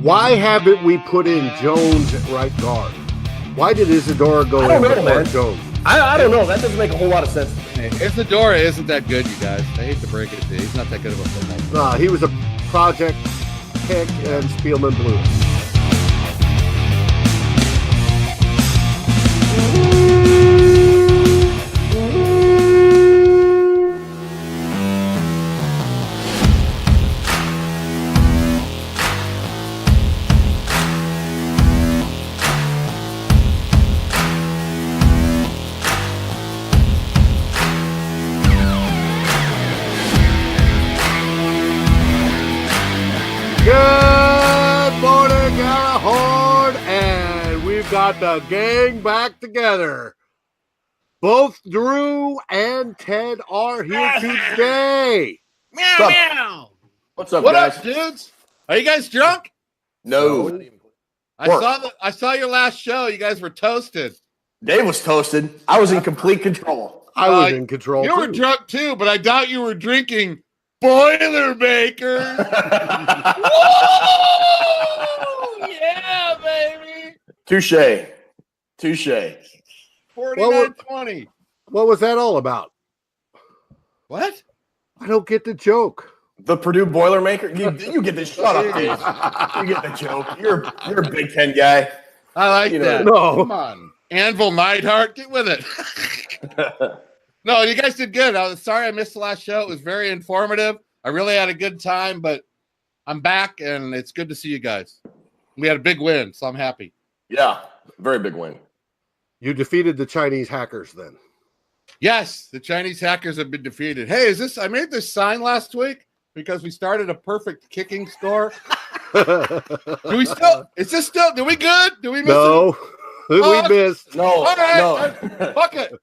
Why haven't we put in Jones at right guard? Why did Isadora go in before Jones? I don't know. That doesn't make a whole lot of sense to me. Isadora isn't that good, you guys. I hate to break it to you. He's not that good of a football player. He was a project pick and Spielman blew it. Good morning, Gjallarhorn, and we've got the gang back together. Both Drew and Ted are here today. Meow, meow. What's up, What guys? up, dudes? Are you guys drunk? No. I saw your last show. You guys were toasted. Dave was toasted. I was in complete control. I was in control. You were drunk too, but I doubt you were drinking Boilermakers. Whoa! Yeah, baby. Touche. 49-20. What was that all about? What? I don't get the joke. The Purdue Boilermaker. You get this. Shut up, Dave. You get the joke. You're a Big Ten guy. I like that. No. Come on. Anvil Neidhart, get with it. No, you guys did good. I was sorry I missed the last show. It was very informative. I really had a good time, but I'm back, and it's good to see you guys. We had a big win, so I'm happy. Yeah, very big win. You defeated the Chinese hackers then. Yes, the Chinese hackers have been defeated. Hey, I made this sign last week because we started a perfect kicking score. Did we good? Do we miss it? We missed. No, All right. no. Fuck it.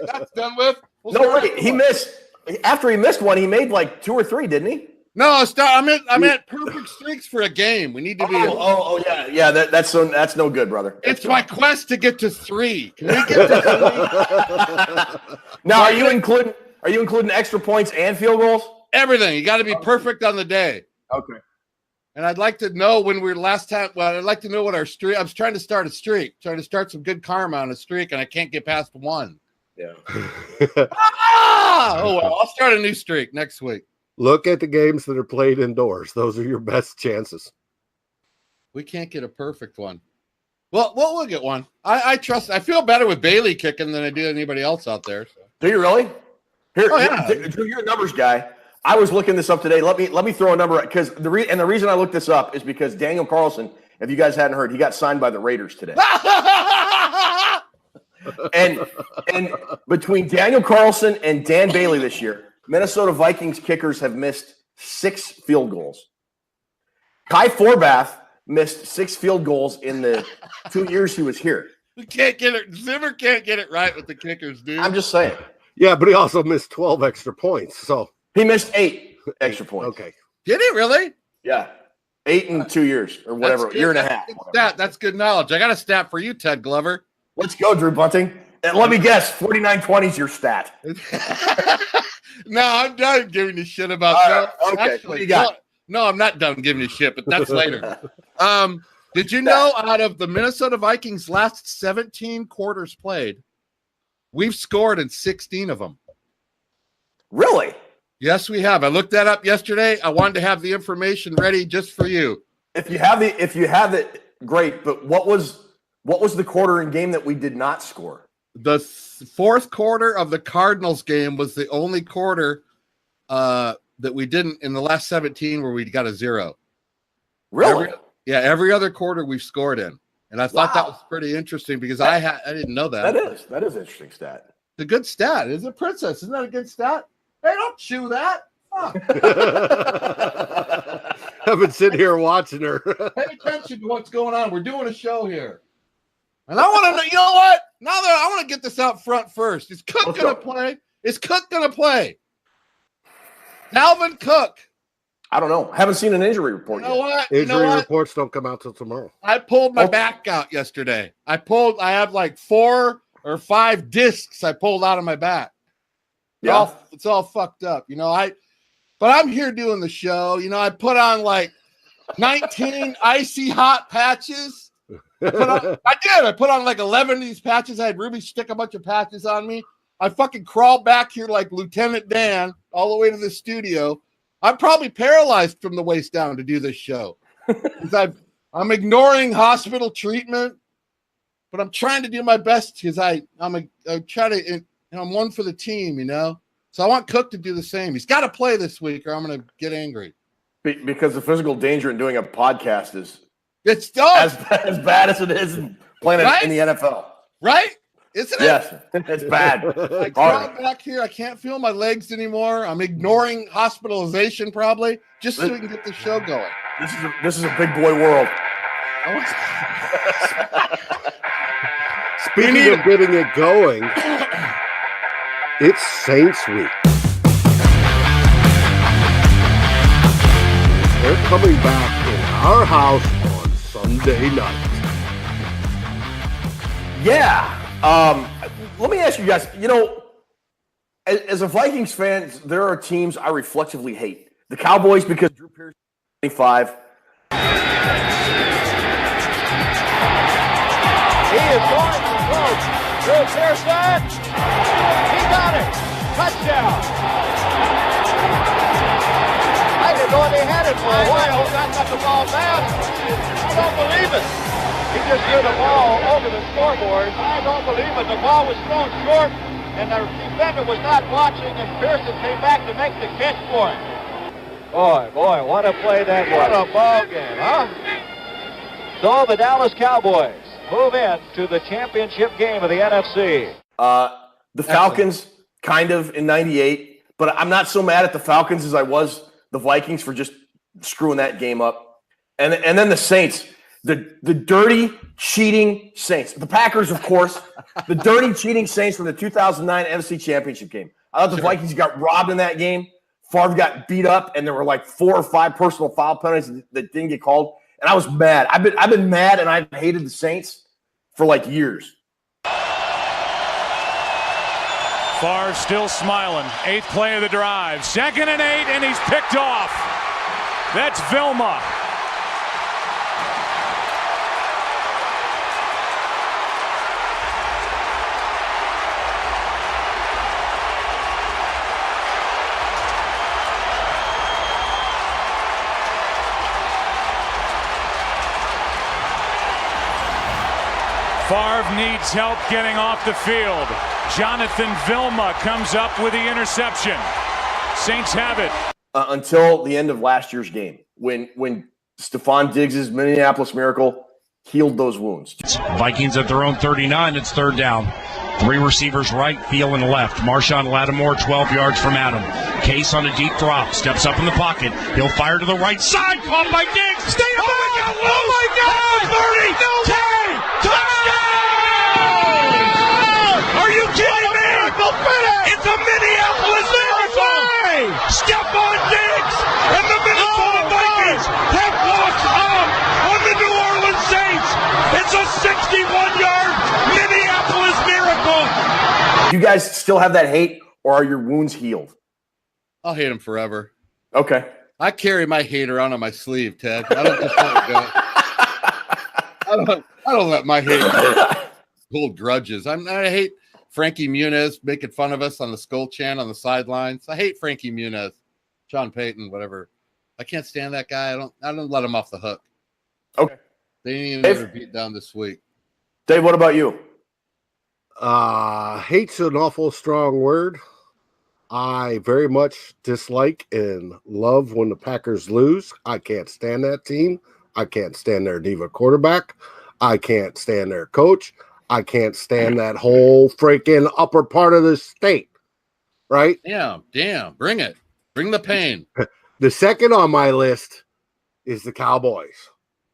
That's done with. Wait. He missed. After he missed one, he made like 2 or 3, didn't he? No, I meant perfect streaks for a game. We need to be. Yeah. That's no good, brother. It's my quest to get to 3. Can we get to 3? Now, are you including extra points and field goals? Everything. You got to be perfect on the day. Okay. And I'd like to know when we were last time. Well, I'd like to know what our streak. I was trying to start a streak, trying to start some good karma on a streak, and I can't get past 1. Yeah. Oh well, I'll start a new streak next week. Look at the games that are played indoors. Those are your best chances. We can't get a perfect one. Well, we'll get one. I trust. I feel better with Bailey kicking than I do anybody else out there. So. Do you really? Here, yeah. Drew, you're a numbers guy. I was looking this up today. Let me throw a number because the reason I looked this up is because Daniel Carlson, if you guys hadn't heard, he got signed by the Raiders today. and between Daniel Carlson and Dan Bailey this year, Minnesota Vikings kickers have missed 6 field goals. Kai Forbath missed 6 field goals in the 2 years he was here. We can't get it. Zimmer can't get it right with the kickers, dude. I'm just saying. Yeah, but he also missed 12 extra points. So he missed 8 extra points. Okay. Did he really? Yeah. 8 in 2 years or whatever, year and a half. That's good knowledge. I got a stat for you, Ted Glover. Let's go, Drew Bunting. And let me guess, 49-20 is your stat. No, I'm done giving you shit about that. Okay, Actually, what you got? No, I'm not done giving you shit, but that's later. Did you know out of the Minnesota Vikings' last 17 quarters played, we've scored in 16 of them? Really? Yes, we have. I looked that up yesterday. I wanted to have the information ready just for you. If you have it, great. But what was the quarter in game that we did not score? The fourth quarter of the Cardinals game was the only quarter that we didn't in the last 17 where we got a 0. Really? Every other quarter we've scored in. And I thought that was pretty interesting because I didn't know that. That is an interesting stat. It's a good stat. Is it, Princess? Isn't that a good stat? Hey, don't chew that. Fuck. I've been sitting here watching her. Pay attention to what's going on. We're doing a show here. And I want to know, you know what? Now that I want to get this out front first. Is Cook going to play? Is Cook going to play? Dalvin Cook. I don't know. Haven't seen an injury report You know what? Injury reports don't come out till tomorrow. I pulled my back out yesterday. I have like 4 or 5 discs I pulled out of my back. It's all fucked up. But I'm here doing the show. I put on like 19 icy hot patches. I put on like 11 of these patches. I had Ruby stick a bunch of patches on me. I fucking crawled back here like Lieutenant Dan all the way to the studio. I'm probably paralyzed from the waist down to do this show. I'm ignoring hospital treatment, but I'm trying to do my best because I'm trying to, I'm one for the team, you know? So I want Cook to do the same. He's got to play this week or I'm going to get angry. Because the physical danger in doing a podcast is as bad as it is playing in the NFL. Right? Isn't it? Yes, it's bad. I crawled back here. I can't feel my legs anymore. I'm ignoring hospitalization probably just so we can get the show going. This is a big boy world. Speaking of getting it going, it's Saints week. They're coming back in our house on Sunday night. Yeah. Let me ask you guys, you know, as a Vikings fan, there are teams I reflexively hate. The Cowboys because Drew Pearson 25. He is going to throw. Drew Pearson. He got it. Touchdown. I didn't know they had it for a while. Got the ball back. I don't believe it. He just threw the ball over the scoreboard. I don't believe it. The ball was thrown short, and the defender was not watching, and Pearson came back to make the catch for him. Boy, what a play that was. What a ball game, huh? So the Dallas Cowboys move in to the championship game of the NFC. The Falcons, kind of, in 98, but I'm not so mad at the Falcons as I was the Vikings for just screwing that game up. And then the Saints. The dirty, cheating Saints. The Packers, of course. The dirty, cheating Saints from the 2009 NFC Championship game. I thought the Vikings got robbed in that game. Favre got beat up, and there were like 4 or 5 personal foul penalties that didn't get called. And I was mad. I've been mad, and I've hated the Saints for like years. Favre still smiling. 8th play of the drive. 2nd and 8, and he's picked off. That's Vilma. Favre needs help getting off the field. Jonathan Vilma comes up with the interception. Saints have it. Until the end of last year's game, when Stephon Diggs' Minneapolis Miracle healed those wounds. Vikings at their own 39. It's 3rd down. 3 receivers right, Thielen left. Marshawn Lattimore 12 yards from Adam. Case on a deep drop. Steps up in the pocket. He'll fire to the right side. Caught by Diggs. Stay up. Oh my God. 30. No 10. Touchdown. Are you kidding me? It's a Minneapolis Miracle. Stephon Diggs and the Minnesota Vikings have walked on the New Orleans Saints. It's a 61-yard Minneapolis Miracle. You guys still have that hate, or are your wounds healed? I'll hate him forever. Okay. I carry my hate around on my sleeve, Ted. I don't just let it go. I don't let my hate hold grudges. I hate Frankie Muniz making fun of us on the Skull Chant on the sidelines. I hate Frankie Muniz, Sean Payton, whatever. I can't stand that guy. I don't let him off the hook. Okay. They didn't even ever beat down this week. Dave, what about you? Hate's an awful strong word. I very much dislike and love when the Packers lose. I can't stand that team. I can't stand their diva quarterback. I can't stand their coach. I can't stand that whole freaking upper part of the state. Right? Damn. Bring it. Bring the pain. The second on my list is the Cowboys.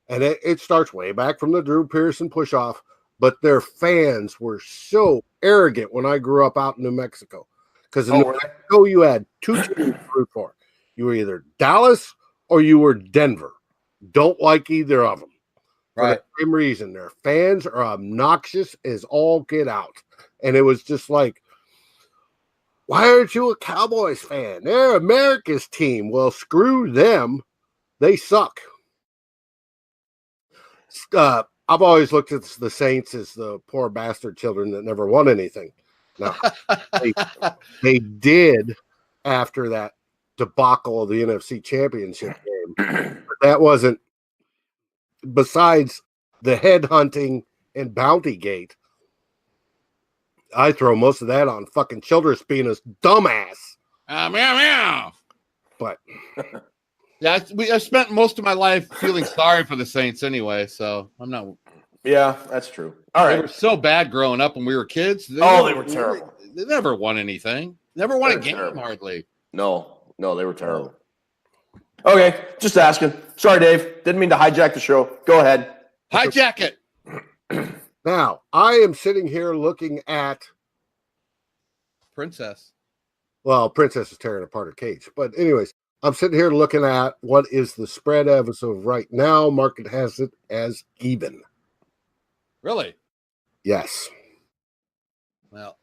And it starts way back from the Drew Pearson push-off. But their fans were so arrogant when I grew up out in New Mexico. Because in New Mexico, you had 2 teams to root for. You were either Dallas or you were Denver. Don't like either of them. Right. For the same reason. Their fans are obnoxious as all get out. And it was just like, why aren't you a Cowboys fan? They're America's team. Well, screw them. They suck. I've always looked at the Saints as the poor bastard children that never won anything. No, they did after that debacle of the NFC Championship game. But that wasn't, besides the headhunting and bounty gate, I throw most of that on fucking Childress being a dumbass. Meow, meow. But yeah, I spent most of my life feeling sorry for the Saints anyway, so I'm not. Yeah, that's true. All right. They were so bad growing up when we were kids. They were terrible. They never won anything. Never won a game, terrible. hardly. No, they were terrible. Okay, just asking. Sorry, Dave. Didn't mean to hijack the show. Go ahead. Hijack it. Now, I am sitting here looking at Princess. Well, Princess is tearing apart her cage. But anyways, I'm sitting here looking at what is the spread as of right now. Market has it as even. Really? Yes. Well,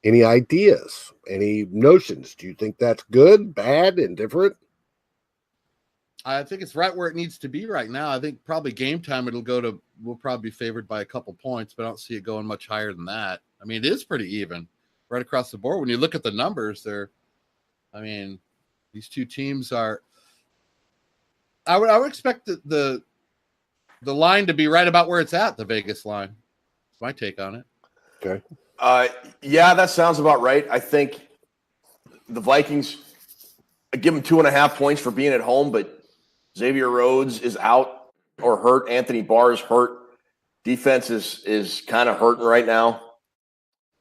any ideas? Any notions? Do you think that's good, bad, indifferent? I think it's right where it needs to be right now. I think probably game time we'll probably be favored by a couple points, but I don't see it going much higher than that. I mean, it is pretty even right across the board. When you look at the numbers, these two teams are. I would expect the line to be right about where it's at, the Vegas line. That's my take on it. Okay. Yeah, that sounds about right. I think the Vikings, I give them 2.5 points for being at home, but Xavier Rhodes is out or hurt. Anthony Barr is hurt. Defense is kind of hurting right now.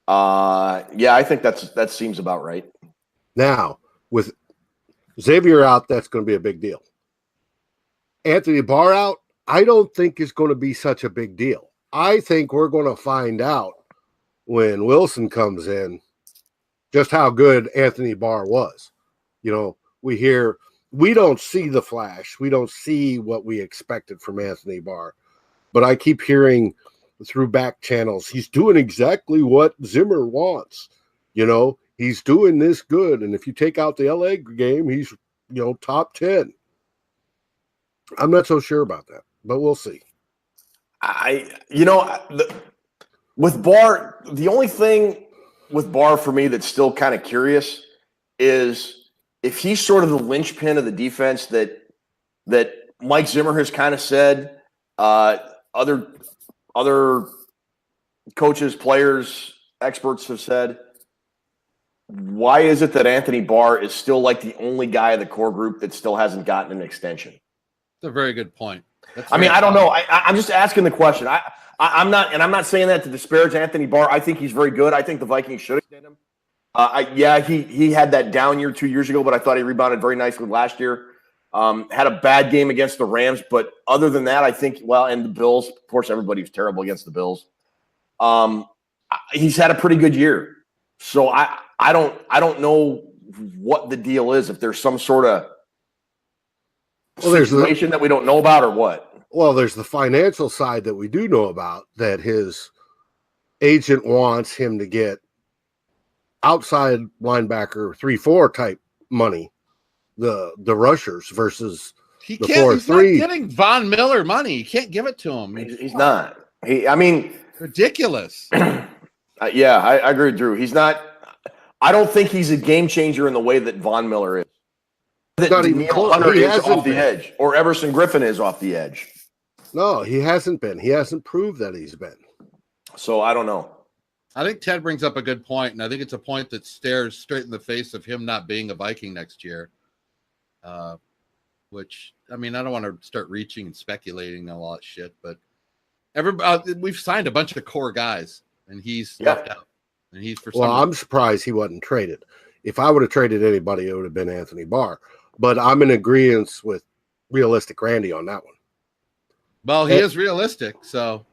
Yeah, I think that seems about right. Now, with Xavier out, that's going to be a big deal. Anthony Barr out, I don't think is going to be such a big deal. I think we're going to find out when Wilson comes in just how good Anthony Barr was. You know, we don't see the flash. We don't see what we expected from Anthony Barr. But I keep hearing through back channels, he's doing exactly what Zimmer wants. You know, he's doing this good. And if you take out the LA game, he's, top 10. I'm not so sure about that, but we'll see. With Barr, the only thing with Barr for me that's still kind of curious is if he's sort of the linchpin of the defense that Mike Zimmer has kind of said, other coaches, players, experts have said, why is it that Anthony Barr is still like the only guy of the core group that still hasn't gotten an extension? That's a very good point. I don't know. I'm just asking the question. I'm not saying that to disparage Anthony Barr. I think he's very good. I think the Vikings should extend him. He had that down year 2 years ago, but I thought he rebounded very nicely last year. Had a bad game against the Rams, but other than that, I think, and the Bills, of course, everybody was terrible against the Bills. He's had a pretty good year. So I don't know what the deal is, if there's some sort of situation that we don't know about or what. Well, there's the financial side that we do know about, that his agent wants him to get outside linebacker 3-4 type money, the rushers versus the 4-3. He's not getting Von Miller money. You can't give it to him. He's not. Ridiculous. Yeah, I agree with Drew. He's not. I don't think he's a game changer in the way that Von Miller is. That Danielle Hunter is off the edge, or Everson Griffin is off the edge. No, he hasn't been. He hasn't proved that he's been. So I don't know. I think Ted brings up a good point, and I think it's a point that stares straight in the face of him not being a Viking next year. Which, I don't want to start reaching and speculating a lot of shit, but we've signed a bunch of core guys, and he's left out. And he's I'm surprised he wasn't traded. If I would have traded anybody, it would have been Anthony Barr. But I'm in agreement with Realistic Randy on that one. Well, he is realistic, so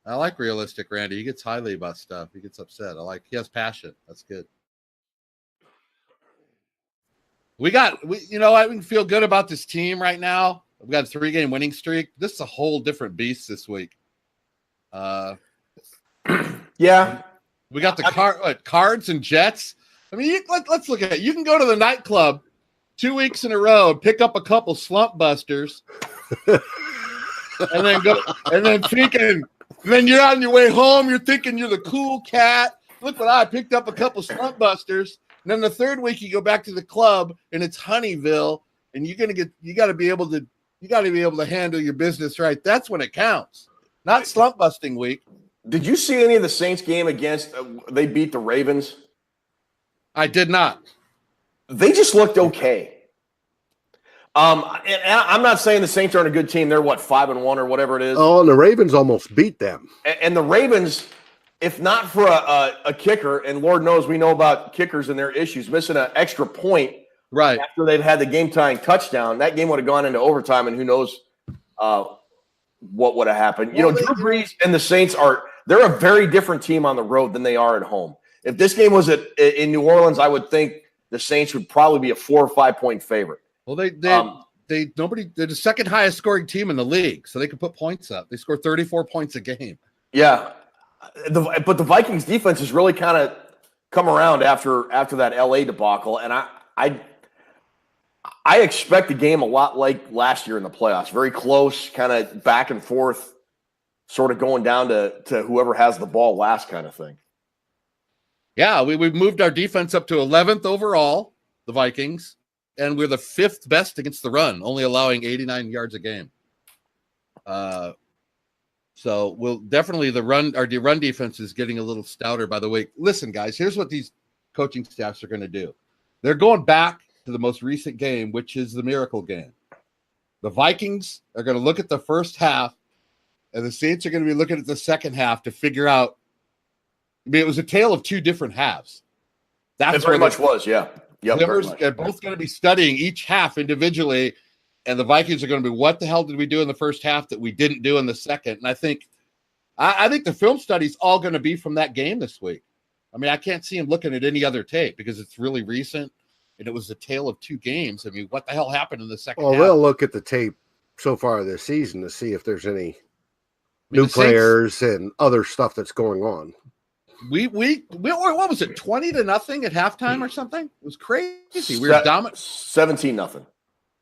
I like Realistic Randy. He gets highly about stuff. He gets upset. He has passion. That's good. We can feel good about this team right now. We've got a 3-game winning streak. This is a whole different beast this week. Yeah. We got the Cards and Jets. Let's look at it. You can go to the nightclub 2 weeks in a row and pick up a couple slump busters. and then thinking, then you're on your way home. You're thinking you're the cool cat. Look what I picked up, a couple slump busters. And then the third week you go back to the club and it's Honeyville, and you got to be able to handle your business right. That's when it counts, not slump busting week. Did you see any of the Saints game against? They beat the Ravens. I did not. They just looked okay. And I'm not saying the Saints aren't a good team. They're 5-1 or whatever it is. Oh, and the Ravens almost beat them. And the Ravens, if not for a kicker, and Lord knows we know about kickers and their issues, missing an extra point right after they've had the game-tying touchdown, that game would have gone into overtime, and who knows what would have happened. Drew Brees and the Saints they're a very different team on the road than they are at home. If this game was in New Orleans, I would think the Saints would probably be a 4 or 5 point favorite. Well, they're the second highest scoring team in the league, so they can put points up. They score 34 points a game. Yeah, but the Vikings defense has really kind of come around after that LA debacle, and I expect the game a lot like last year in the playoffs, very close, kind of back and forth, sort of going down to whoever has the ball last kind of thing. Yeah, we've moved our defense up to 11th overall, the Vikings. And we're the 5th best against the run, only allowing 89 yards a game. So we'll definitely our run defense is getting a little stouter by the way. Listen, guys, here's what these coaching staffs are going to do. They're going back to the most recent game, which is the Miracle game. The Vikings are going to look at the first half, and the Saints are going to be looking at the second half to figure out. I mean, it was a tale of two different halves. It very much was, yeah. Yep, they're both going to be studying each half individually, and the Vikings are going to be, what the hell did we do in the first half that we didn't do in the second? And I think the film study is all going to be from that game this week. I mean, I can't see him looking at any other tape because it's really recent, and it was a tale of two games. I mean, what the hell happened in the second half? Well, they'll look at the tape so far this season to see if there's any new players and other stuff that's going on. We what was it, 20-0 at halftime or something? It was crazy. We were 17-0.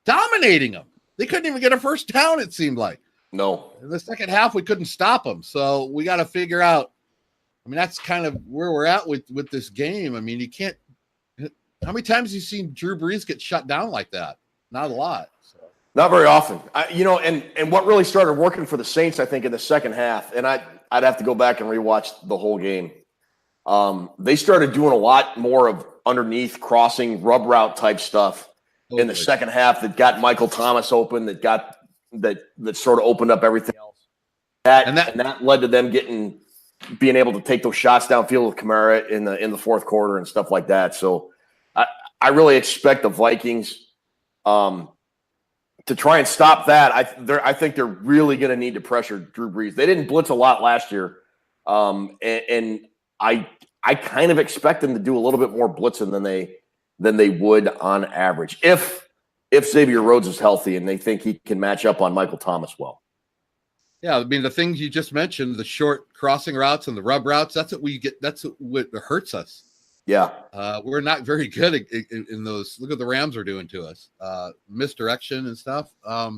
Dominating them. They couldn't even get a first down, it seemed like. No. In the second half, we couldn't stop them. So we got to figure out. I mean, that's kind of where we're at with this game. I mean, you can't. How many times have you seen Drew Brees get shut down like that? Not a lot. So. Not very often. And what really started working for the Saints, I think, in the second half, and I'd have to go back and rewatch the whole game. They started doing a lot more of underneath crossing rub route type stuff in the second half that got Michael Thomas open, that sort of opened up everything else. That led to them being able to take those shots downfield with Kamara in the fourth quarter and stuff like that. So I really expect the Vikings to try and stop that. I think they're really going to need to pressure Drew Brees. They didn't blitz a lot last year, and I kind of expect them to do a little bit more blitzing than they would on average if Xavier Rhodes is healthy and they think he can match up on Michael Thomas well. Yeah, I mean, the things you just mentioned, the short crossing routes and the rub routes, that's what we get. That's what hurts us. Yeah. We're not very good in those. Look what the Rams are doing to us. Misdirection and stuff. They're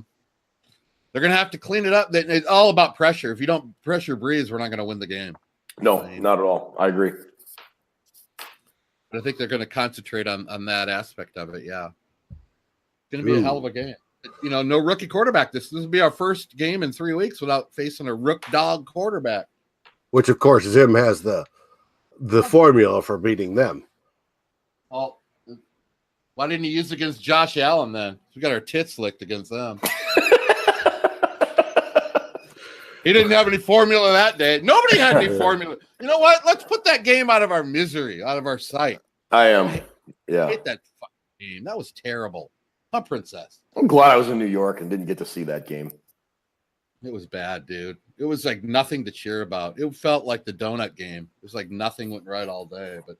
going to have to clean it up. It's all about pressure. If you don't pressure Brees, we're not going to win the game. No, not at all. I agree. But I think they're going to concentrate on that aspect of it. Yeah. It's going to be a hell of a game. No rookie quarterback. This will be our first game in 3 weeks without facing a rook dog quarterback. Which, of course, Zim has the formula for beating them. Well, why didn't he use it against Josh Allen then? We got our tits licked against them. He didn't have any formula that day. Nobody had any formula. You know what? Let's put that game out of our misery, out of our sight. I am. Yeah. I hate that fucking game. That was terrible. Huh, Princess? I'm glad I was in New York and didn't get to see that game. It was bad, dude. It was like nothing to cheer about. It felt like the donut game. It was like nothing went right all day. But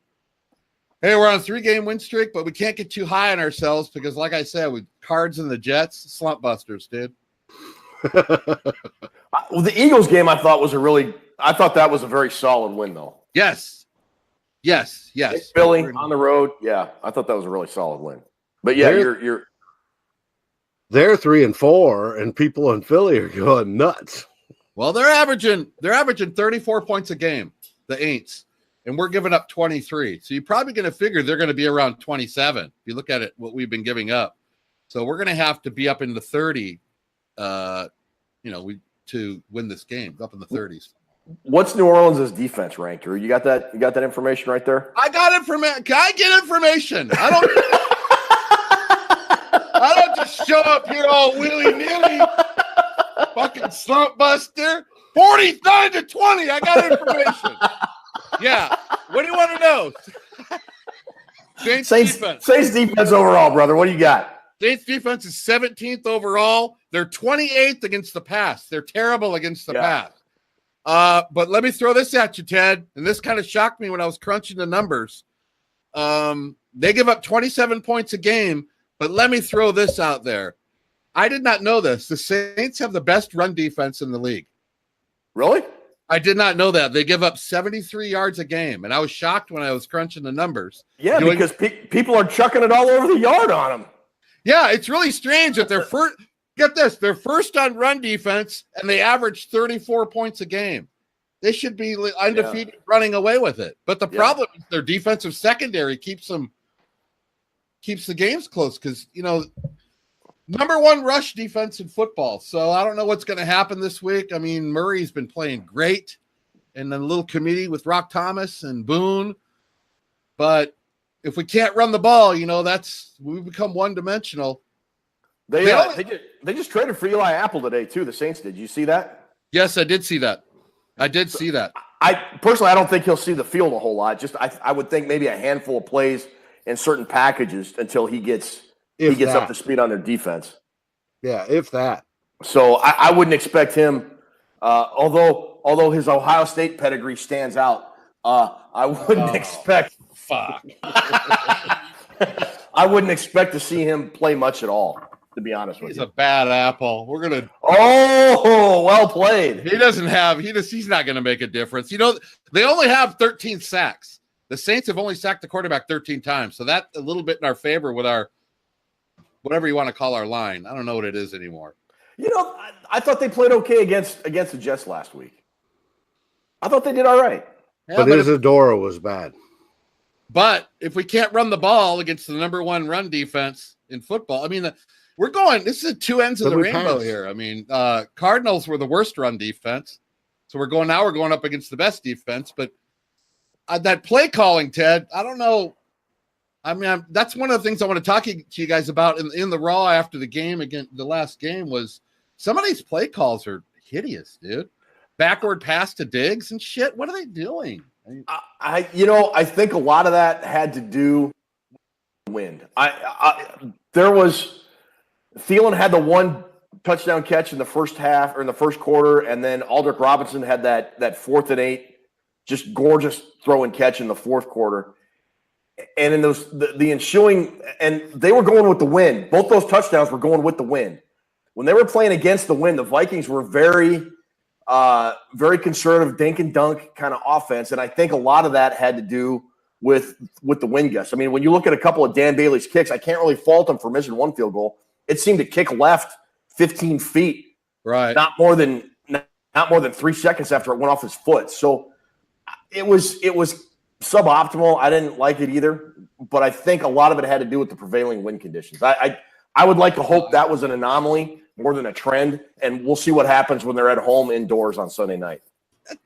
hey, we're on a 3-game win streak, but we can't get too high on ourselves because, like I said, with Cards and the Jets, slump busters, dude. Well, the Eagles game I thought that was a very solid win, though. Yes. Philly on the road. Yeah, I thought that was a really solid win. But yeah, you're They're 3-4, and people in Philly are going nuts. Well, they're averaging 34 points a game, the Aints, and we're giving up 23. So you're probably going to figure they're going to be around 27 if you look at it, what we've been giving up. So we're going to have to be up in the 30, to win this game, up in the 30s. What's New Orleans' defense ranked? Or you got that information right there? I got information. Can I get information? I don't just show up here all willy-nilly. Fucking slump buster. 49-20. I got information. Yeah. What do you want to know? Saints defense. Saints defense overall, brother. What do you got? Saints defense is 17th overall. They're 28th against the pass. They're terrible against the pass. But let me throw this at you, Ted. And this kind of shocked me when I was crunching the numbers. They give up 27 points a game, but let me throw this out there. I did not know this. The Saints have the best run defense in the league. Really? I did not know that. They give up 73 yards a game, and I was shocked when I was crunching the numbers. Yeah, because people are chucking it all over the yard on them. Yeah, it's really strange that they're first. Get this, they're first on run defense, and they average 34 points a game. They should be undefeated running away with it. But the problem is their defensive secondary keeps the games close because, number one rush defense in football. So I don't know what's going to happen this week. I mean, Murray's been playing great in a little committee with Rock Thomas and Boone. But if we can't run the ball, we become one-dimensional. They just traded for Eli Apple today, too. The Saints did. You see that? Yes, I did see that. I personally, I don't think he'll see the field a whole lot. Just I would think maybe a handful of plays in certain packages until he gets up to speed on their defense. Yeah, if that. So I wouldn't expect him, although his Ohio State pedigree stands out, I wouldn't expect. Fuck. I wouldn't expect to see him play much at all, to be honest with you. He's a bad apple. We're going to. Oh, well played. He's not going to make a difference. They only have 13 sacks. The Saints have only sacked the quarterback 13 times. So that's a little bit in our favor with our, whatever you want to call our line. I don't know what it is anymore. I thought they played okay against the Jets last week. I thought they did all right. Yeah, but Isadora was bad. But if we can't run the ball against the number one run defense in football, I mean, this is two ends of the rainbow here. I mean, Cardinals were the worst run defense. So we're going up against the best defense. But that play calling, Ted, I don't know. I mean, that's one of the things I want to talk to you guys about in the Raw after the game, against the last game, was some of these play calls are hideous, dude. Backward pass to Diggs and shit. What are they doing? I think a lot of that had to do with the wind. Thielen had the one touchdown catch in the first half or in the first quarter, and then Aldrick Robinson had that 4th and 8, just gorgeous throw and catch in the fourth quarter. And in the ensuing, and they were going with the wind. Both those touchdowns were going with the wind. When they were playing against the wind, the Vikings were very conservative, dink and dunk kind of offense, and I think a lot of that had to do with the wind gusts. I mean, when you look at a couple of Dan Bailey's kicks, I can't really fault him for missing one field goal. It seemed to kick left 15 feet, right? Not more than 3 seconds after it went off his foot. So it was suboptimal. I didn't like it either, but I think a lot of it had to do with the prevailing wind conditions. I would like to hope that was an anomaly more than a trend, and we'll see what happens when they're at home indoors on Sunday night.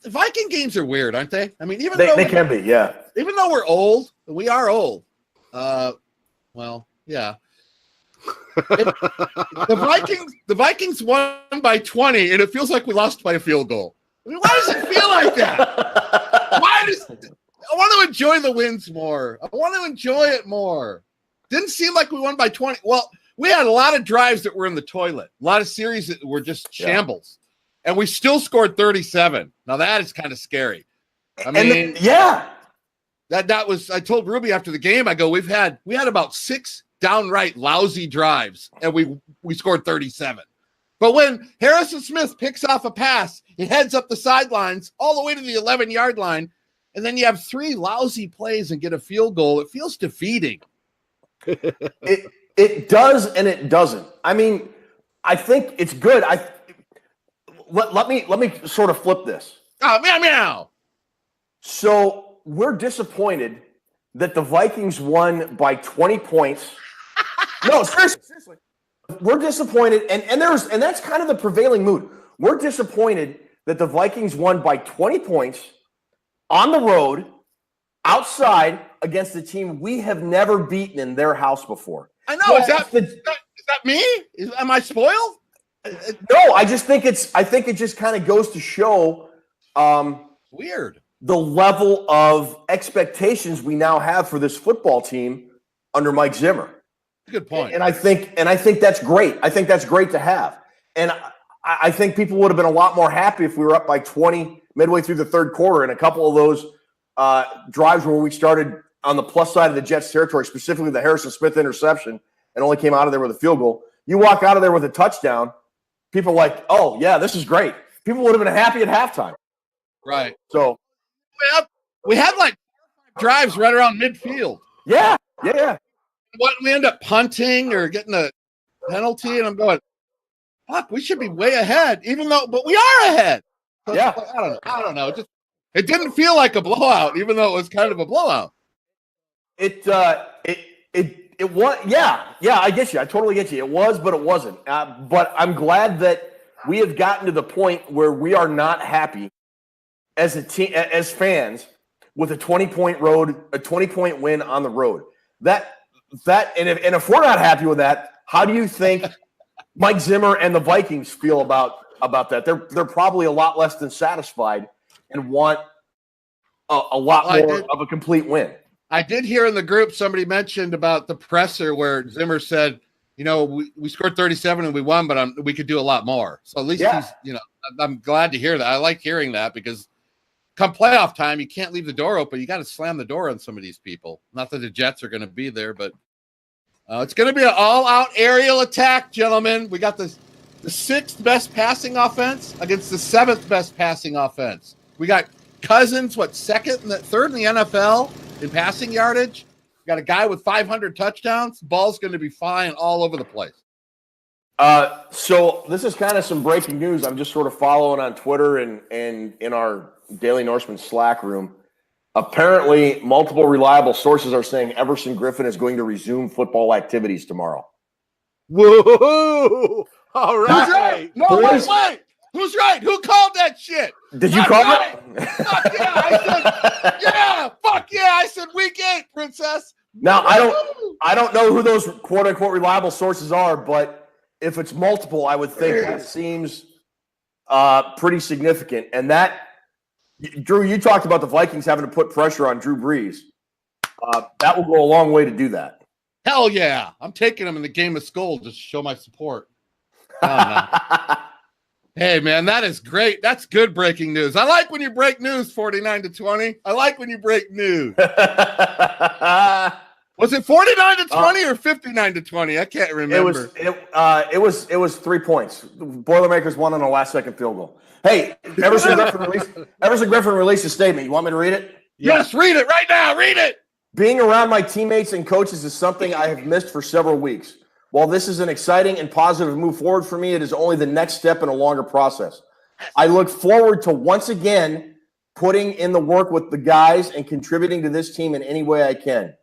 The Viking games are weird, aren't they? I mean, they can be, yeah. Even though we're old, we are old. Well, yeah. The Vikings won by 20, and it feels like we lost by a field goal. I mean, why does it feel like that? I want to enjoy the wins more. I want to enjoy it more. Didn't seem like we won by 20. Well, we had a lot of drives that were in the toilet, a lot of series that were just shambles, and we still scored 37. Now that is kind of scary. I mean, that was. I told Ruby after the game, I go, we had about 6 downright lousy drives, and we scored 37. But when Harrison Smith picks off a pass, he heads up the sidelines all the way to the 11-yard line, and then you have 3 lousy plays and get a field goal. It feels defeating. It does and it doesn't. I mean, I think it's good. Let me sort of flip this. Oh, meow, meow. So we're disappointed that the Vikings won by 20 points. No, seriously. We're disappointed, and that's kind of the prevailing mood. We're disappointed that the Vikings won by 20 points on the road, outside, against a team we have never beaten in their house before. I know. Is that me? Am I spoiled? No, I think it just kind of goes to show weird the level of expectations we now have for this football team under Mike Zimmer. Good point. And I think that's great. I think that's great to have. And I think people would have been a lot more happy if we were up by 20 midway through the third quarter, and a couple of those drives where we started on the plus side of the Jets' territory, specifically the Harrison Smith interception, and only came out of there with a field goal. You walk out of there with a touchdown, people are like, oh, yeah, this is great. People would have been happy at halftime. Right. So we had like 4 or 5 drives right around midfield. Yeah. What, we end up punting or getting a penalty, and I'm going, fuck, we should be way ahead, but we are ahead. So yeah. I don't know. It didn't feel like a blowout, even though it was kind of a blowout. It was, yeah, I get you. I totally get you. It was, but it wasn't. But I'm glad that we have gotten to the point where we are not happy as a team, as fans, with a 20-point win on the road. And if we're not happy with that, how do you think Mike Zimmer and the Vikings feel about that? They're probably a lot less than satisfied and want a lot more of a complete win. I did hear in the group somebody mentioned about the presser where Zimmer said, we scored 37 and we won, but we could do a lot more. So at least he's, I'm glad to hear that. I like hearing that, because come playoff time, you can't leave the door open. You got to slam the door on some of these people. Not that the Jets are going to be there, but it's going to be an all-out aerial attack, gentlemen. We got the 6th best passing offense against the 7th best passing offense. We got Cousins, 2nd and 3rd in the NFL in passing yardage. We got a guy with 500 touchdowns. The ball's going to be flying all over the place. So this is kind of some breaking news. I'm just sort of following on Twitter and in our Daily Norseman Slack room. Apparently, multiple reliable sources are saying Everson Griffin is going to resume football activities tomorrow. Whoa! All right. Who's right? No, wait. Who's right? Who called that shit? Did you call it? Fuck yeah! I said, yeah. Fuck yeah! I said week 8, princess. Now I don't know who those quote unquote reliable sources are, but if it's multiple, I would think that seems pretty significant. And that, Drew, you talked about the Vikings having to put pressure on Drew Brees. That will go a long way to do that. Hell yeah! I'm taking him in the game of Skull just to show my support. Hey, man, that is great. That's good breaking news. I like when you break news, 49-20. I like when you break news. Was it 49-20 or 59-20? I can't remember. It was 3 points. The Boilermakers won on a last-second field goal. Hey, Everson Griffin released a statement. You want me to read it? Yes, read it right now. Read it. Being around my teammates and coaches is something I have missed for several weeks. While this is an exciting and positive move forward for me, it is only the next step in a longer process. I look forward to once again putting in the work with the guys and contributing to this team in any way I can.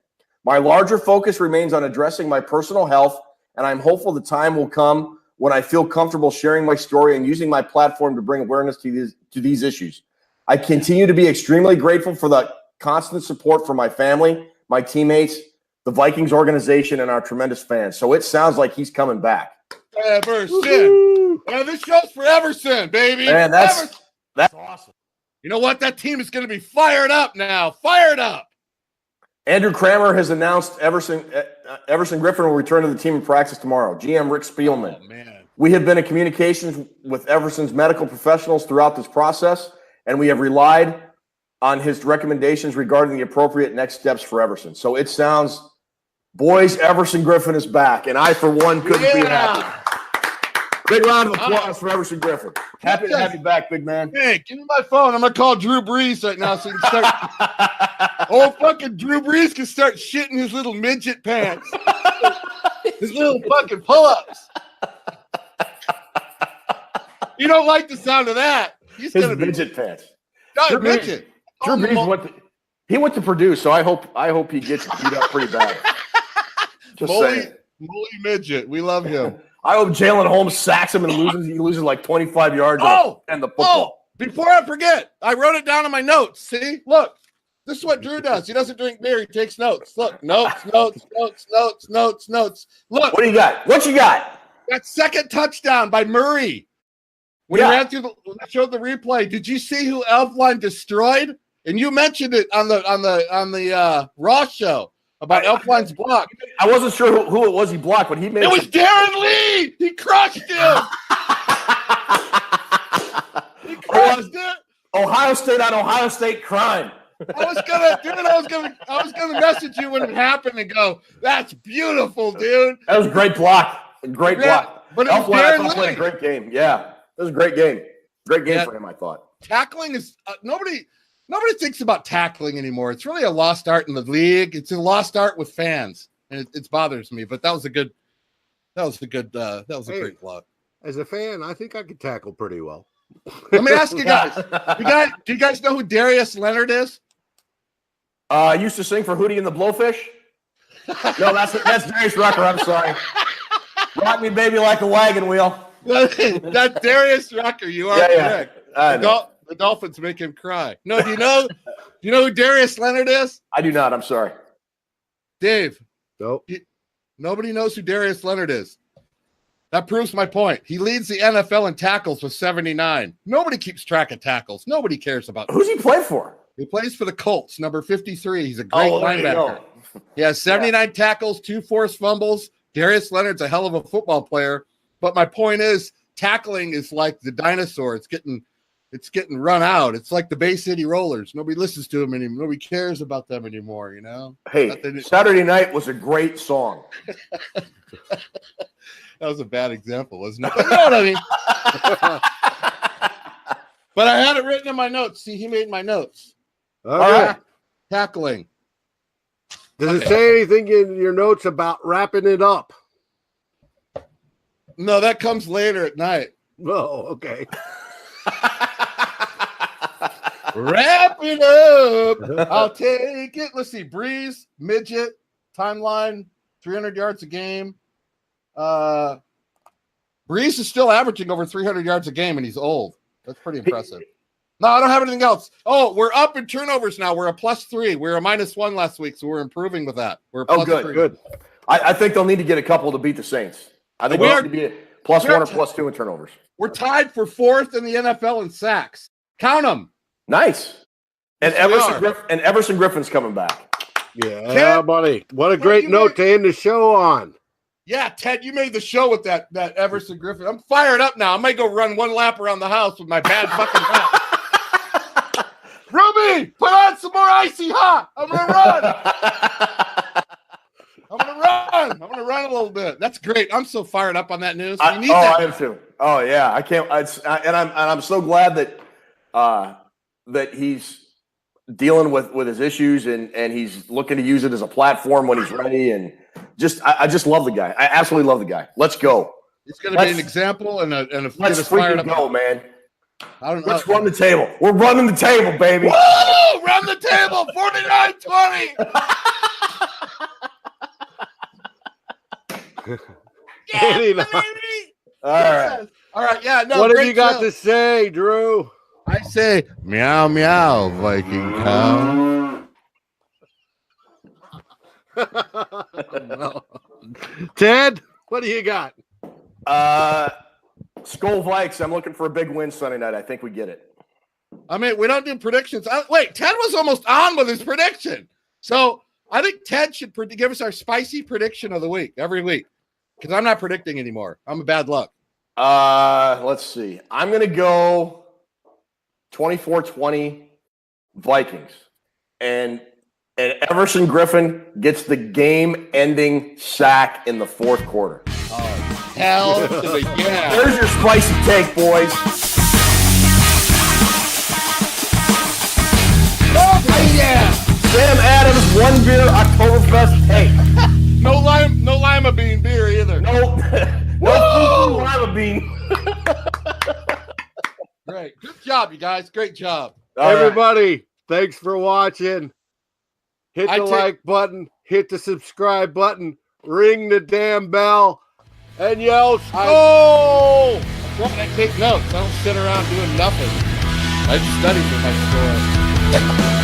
My larger focus remains on addressing my personal health, and I'm hopeful the time will come when I feel comfortable sharing my story and using my platform to bring awareness to these issues. I continue to be extremely grateful for the constant support from my family, my teammates, the Vikings organization, and our tremendous fans. So it sounds like he's coming back. Everson. Yeah, this show's for Everson, baby. Man, that's awesome. You know what? That team is going to be fired up now. Fired up. Andrew Kramer has announced Everson Griffin will return to the team in practice tomorrow. GM Rick Spielman. Oh, man. We have been in communications with Everson's medical professionals throughout this process, and we have relied on his recommendations regarding the appropriate next steps for Everson. So it sounds, boys, Everson Griffin is back, and I, for one, couldn't be happy. Big round of applause for Everson Griffin. Happy to have you back, big man. Hey, give me my phone. I'm going to call Drew Brees right now so he can start. Fucking Drew Brees can start shitting his little midget pants. His little fucking pull-ups. You don't like the sound of that. He's His gonna be midget pants. not midget. Drew Brees went to Purdue, so I hope he gets beat up pretty bad. Just saying. Molly midget. We love him. I hope Jalen Holmes sacks him and loses. He loses like 25 yards and the football. Before I forget, I wrote it down in my notes. See? Look. This is what Drew does. He doesn't drink beer. He takes notes. Look. Notes. Look. What do you got? What you got? That second touchdown by Murray. When he ran through showed the replay. Did you see who Elfline destroyed? And you mentioned it on the Raw show about Elfline's block. I wasn't sure who it was he blocked, but he made it was Darren Lee. He crushed him. He crushed it. Ohio State on Ohio State crime. I was gonna message you when it happened and go, "That's beautiful, dude." That was a great block. Great block. But it was Darren played a great game. Yeah, it was a great game. Great game for him, I thought. Tackling is nobody thinks about tackling anymore. It's really a lost art in the league. It's a lost art with fans, and it bothers me. But that was a great block. As a fan, I think I could tackle pretty well. Let me ask you guys. Do you guys know who Darius Leonard is? I used to sing for Hootie and the Blowfish. No, that's Darius Rucker. I'm sorry. Rock me, baby, like a wagon wheel. That's Darius Rucker. You are correct. The Dolphins make him cry. No, do you know who Darius Leonard is? I do not. I'm sorry. Dave. Nope. Nobody knows who Darius Leonard is. That proves my point. He leads the NFL in tackles with 79. Nobody keeps track of tackles. Nobody cares about Who's he play for? He plays for the Colts, number 53. He's a great linebacker. He has 79 tackles, 2 forced fumbles. Darius Leonard's a hell of a football player. But my point is, tackling is like the dinosaur. It's getting run out. It's like the Bay City Rollers. Nobody listens to them anymore. Nobody cares about them anymore, you know? Hey, Saturday Night was a great song. That was a bad example, wasn't it? But you know what I mean? But I had it written in my notes. See, he made my notes. All right. Tackling. Does it say anything in your notes about wrapping it up? No, that comes later at night. Oh, okay. Wrap it up. I'll take it. Let's see. Breeze, midget, timeline, 300 yards a game. Breeze is still averaging over 300 yards a game, and he's old. That's pretty impressive. No, I don't have anything else. Oh, we're up in turnovers now. We're a +3. We were a -1 last week, so we're improving with that. We're a +3. Good. I think they'll need to get a couple to beat the Saints. I think we'll need to be a +1 or +2 in turnovers. We're tied for 4th in the NFL in sacks. Count them. Nice. And Everson Griffin's coming back. Yeah, buddy. What a great note to end the show on. Yeah, Ted, you made the show with that Everson Griffin. I'm fired up now. I might go run 1 lap around the house with my bad fucking hat. Ruby, put on some more icy hot. I'm going to run. I'm going to run a little bit. That's great. I'm so fired up on that news. I am too. Oh yeah, I can't. I'm so glad that he's dealing with his issues and he's looking to use it as a platform when he's ready. And I just love the guy. I absolutely love the guy. Let's go. It's going to be an example and let's freaking go, man. Let's run the table. We're running the table, baby. Woo! Run the table. 49-20. Yeah, baby. All right. Yeah. No. What have you got to say, Drew? I say meow meow, Viking cow. No. Ted, what do you got? Skull Vikes. I'm looking for a big win Sunday night. I think we get it. I mean, we don't do predictions. Wait, Ted was almost on with his prediction. So I think Ted should give us our spicy prediction of the week every week because I'm not predicting anymore. I'm a bad luck. Let's see. I'm going to go 24-20 Vikings. And Everson Griffin gets the game-ending sack in the 4th quarter. Oh, hell to the yeah. There's your spicy take, boys. Oh, yeah. Sam Adams, 1 beer, Oktoberfest. Hey. No lima bean beer either. No lima bean. job, you guys. Great job. Everybody, thanks for watching. Hit the like button, hit the subscribe button, ring the damn bell, and yell, "Skol!" I take notes. I don't sit around doing nothing. I study for my score.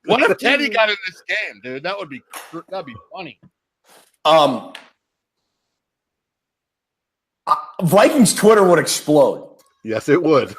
What if Teddy got in this game, dude? That'd be funny. Vikings Twitter would explode. Yes, it would.